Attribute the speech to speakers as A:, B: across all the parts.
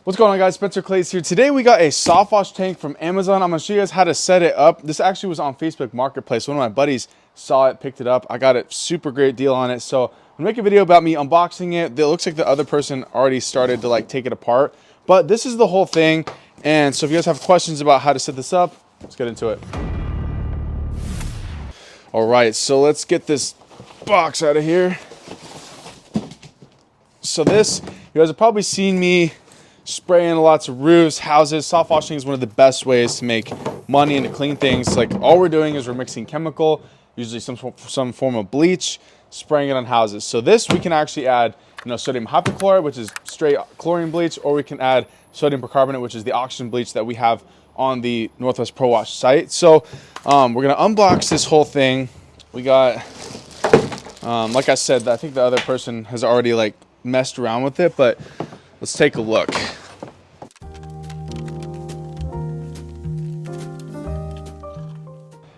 A: What's going on, guys? Spencer Clays here. Today we got a soft wash tank from Amazon. I'm gonna show you guys how to set it up. This actually was on Facebook Marketplace. One of my buddies saw it, picked it up. I got a super great deal on it. So I'm gonna make a video about me unboxing it. It looks like the other person already started to take it apart, but this is the whole thing. And so if you guys have questions about how to set this up, let's get into it. All right, so let's get this box out of here. So this, you guys have probably seen me spraying lots of roofs, houses. Soft washing is one of the best ways to make money and to clean things. Like, all we're doing is we're mixing chemical, usually some form of bleach, spraying it on houses. So this, we can actually add, sodium hypochlorite, which is straight chlorine bleach, or we can add sodium percarbonate, which is the oxygen bleach that we have on the Northwest Pro Wash site. So we're gonna unbox this whole thing. We got, like I said, I think the other person has already messed around with it, but let's take a look.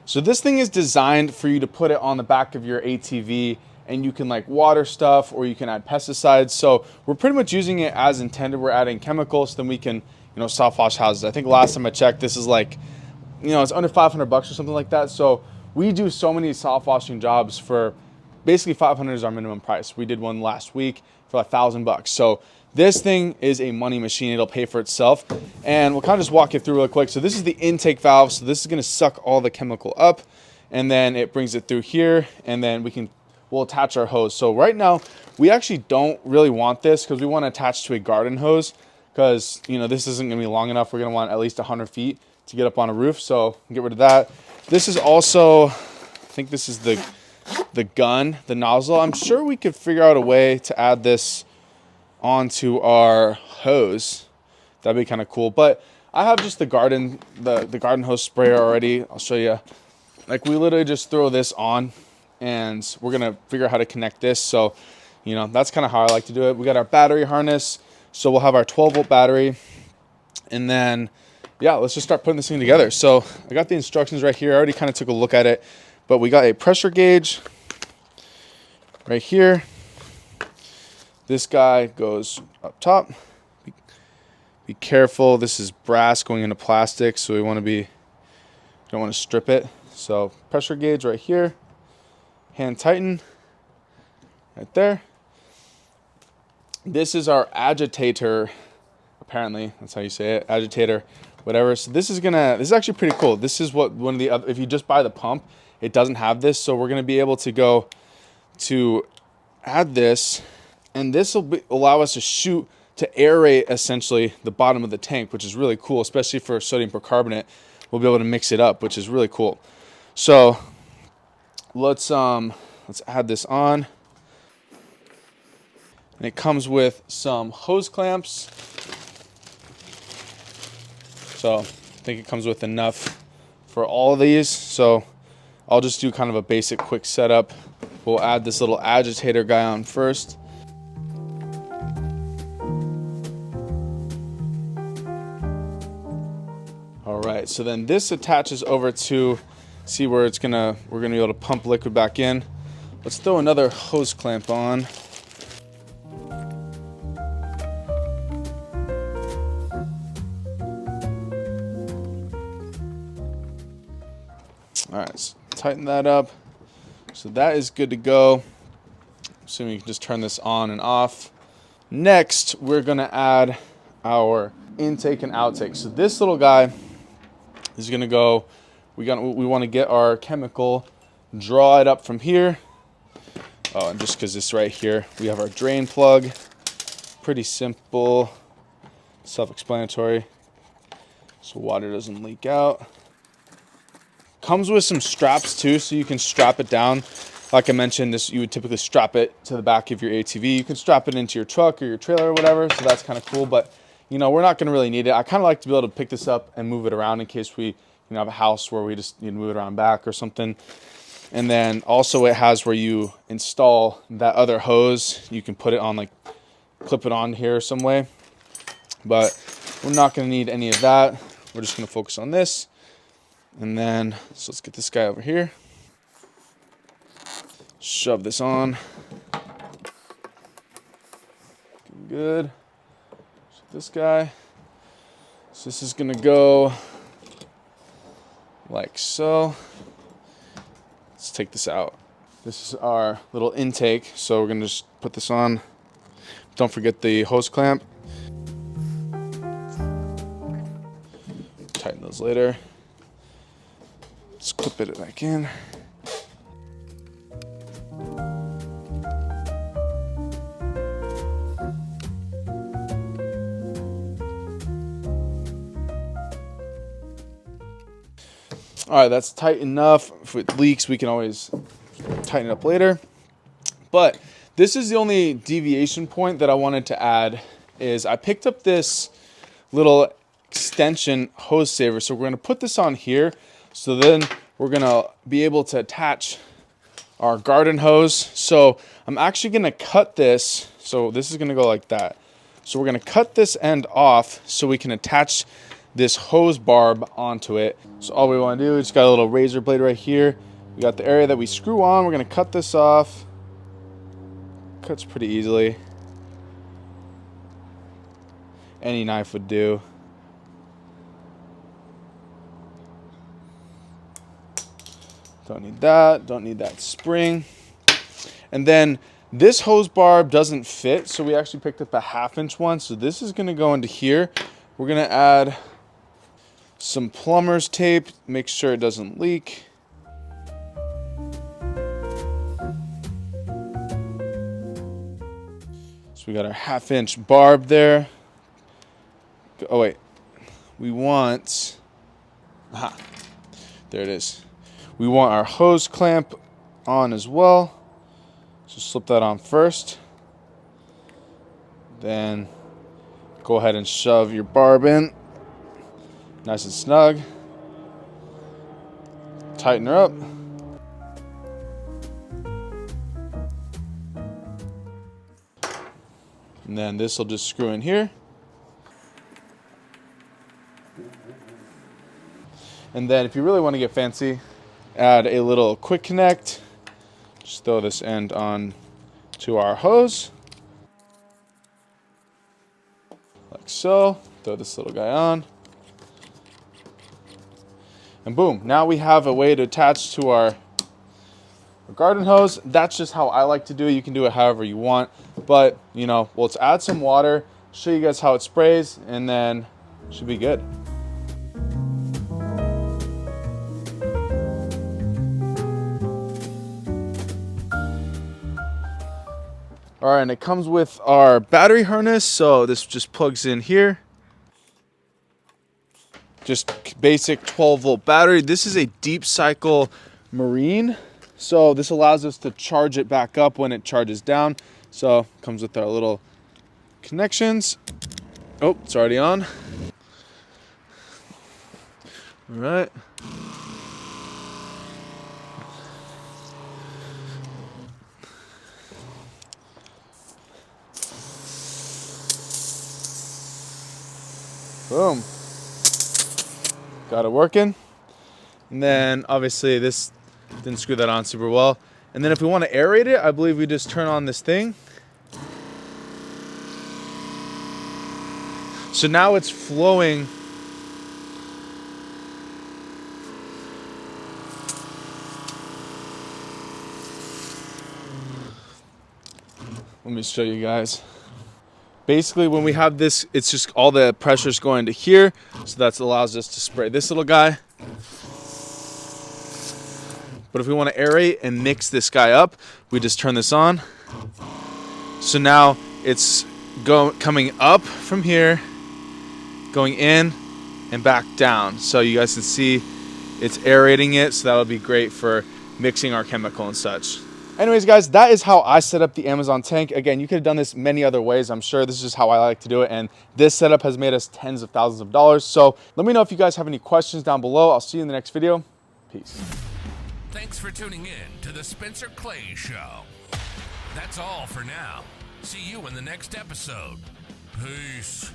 A: So this thing is designed for you to put it on the back of your ATV, and you can water stuff, or you can add pesticides. So we're pretty much using it as intended. We're adding chemicals, then we can, soft wash houses. I think last time I checked, this is it's under 500 bucks or something like that. So we do so many soft washing jobs for basically 500 is our minimum price. We did one last week for 1,000 bucks. So this thing is a money machine. It'll pay for itself. And we'll kind of just walk it through real quick. So this is the intake valve. So this is going to suck all the chemical up, and then it brings it through here, and then we'll attach our hose. So right now, we actually don't really want this because we want to attach to a garden hose, because this isn't going to be long enough. We're going to want at least 100 feet to get up on a roof. So get rid of that. This is also, I think this is the gun, the nozzle. I'm sure we could figure out a way to add this onto our hose. That'd be kind of cool. But I have just the garden hose sprayer already. I'll show you. We literally just throw this on, and we're gonna figure out how to connect this. So that's kind of how I like to do it. We got our battery harness, so we'll have our 12-volt battery, and then yeah, let's just start putting this thing together. So I got the instructions right here. I already kind of took a look at it, but we got a pressure gauge right here. This guy goes up top. Be careful. This is brass going into plastic, so we don't want to strip it. So pressure gauge right here. Hand tighten right there. This is our agitator. Apparently, that's how you say it. Agitator, whatever. So this is actually pretty cool. This is what one of the other, if you just buy the pump, it doesn't have this. So we're gonna be able to go to add this, and this will allow us to aerate essentially the bottom of the tank, which is really cool, especially for sodium percarbonate. We'll be able to mix it up, which is really cool. So let's add this on. And it comes with some hose clamps. So I think it comes with enough for all of these. So I'll just do kind of a basic quick setup. We'll add this little agitator guy on first. All right, so then this attaches over to, see where we're gonna be able to pump liquid back in. Let's throw another hose clamp on. All right, so tighten that up. So that is good to go. Assuming you can just turn this on and off. Next, we're gonna add our intake and outtake. So this little guy is gonna go, we wanna get our chemical, draw it up from here. Oh, and just because this right here, we have our drain plug. Pretty simple, self-explanatory. So water doesn't leak out. Comes with some straps too, so you can strap it down. Like I mentioned, you would typically strap it to the back of your ATV. You can strap it into your truck or your trailer or whatever, so that's kind of cool. But we're not gonna really need it. I kind of like to be able to pick this up and move it around in case we have a house where we just need to move it around back or something. And then also it has where you install that other hose. You can put it on, clip it on here some way. But we're not gonna need any of that. We're just gonna focus on this. And then, so let's get this guy over here. Shove this on. Good. this guy. So this is gonna go like so. Let's take this out. This is our little intake. So we're gonna just put this on. Don't forget the hose clamp. Tighten those later. Let's clip it back in. All right, that's tight enough. If it leaks, we can always tighten it up later. But this is the only deviation point that I wanted to add is I picked up this little extension hose saver. So we're gonna put this on here. So then we're gonna be able to attach our garden hose. So I'm actually gonna cut this. So this is gonna go like that. So we're gonna cut this end off so we can attach this hose barb onto it. So all we want to do is just got a little razor blade right here. We got the area that we screw on. We're going to cut this off. Cuts pretty easily. Any knife would do. Don't need that. Don't need that spring. And then this hose barb doesn't fit, so we actually picked up a 1/2 inch one. So this is going to go into here. We're going to add some plumber's tape, make sure it doesn't leak. So we got our 1/2 inch barb there. Oh wait, we want, aha, there it is. We want our hose clamp on as well. So slip that on first. Then go ahead and shove your barb in. Nice and snug. Tighten her up. And then this will just screw in here. And then if you really want to get fancy, add a little quick connect. Just throw this end on to our hose. Like so. Throw this little guy on. And boom, now we have a way to attach to our garden hose. That's just how I like to do it. You can do it however you want. But, you know, well, let's add some water, show you guys how it sprays, and then it should be good. All right, and it comes with our battery harness. So this just plugs in here. Just basic 12-volt battery. This is a deep cycle marine. So this allows us to charge it back up when it charges down. So comes with our little connections. Oh, it's already on. All right. Boom. Got it working. And then obviously this didn't screw that on super well. And then if we want to aerate it, I believe we just turn on this thing. So now it's flowing. Let me show you guys. Basically, when we have this, it's just all the pressure's going to here. So that allows us to spray this little guy. But if we want to aerate and mix this guy up, we just turn this on. So now it's coming up from here, going in and back down. So you guys can see it's aerating it. So that'll be great for mixing our chemical and such. Anyways, guys, that is how I set up the Amazon tank. Again, you could have done this many other ways. I'm sure this is just how I like to do it. And this setup has made us tens of thousands of dollars. So let me know if you guys have any questions down below. I'll see you in the next video. Peace.
B: Thanks for tuning in to the Spencer Clay Show. That's all for now. See you in the next episode. Peace.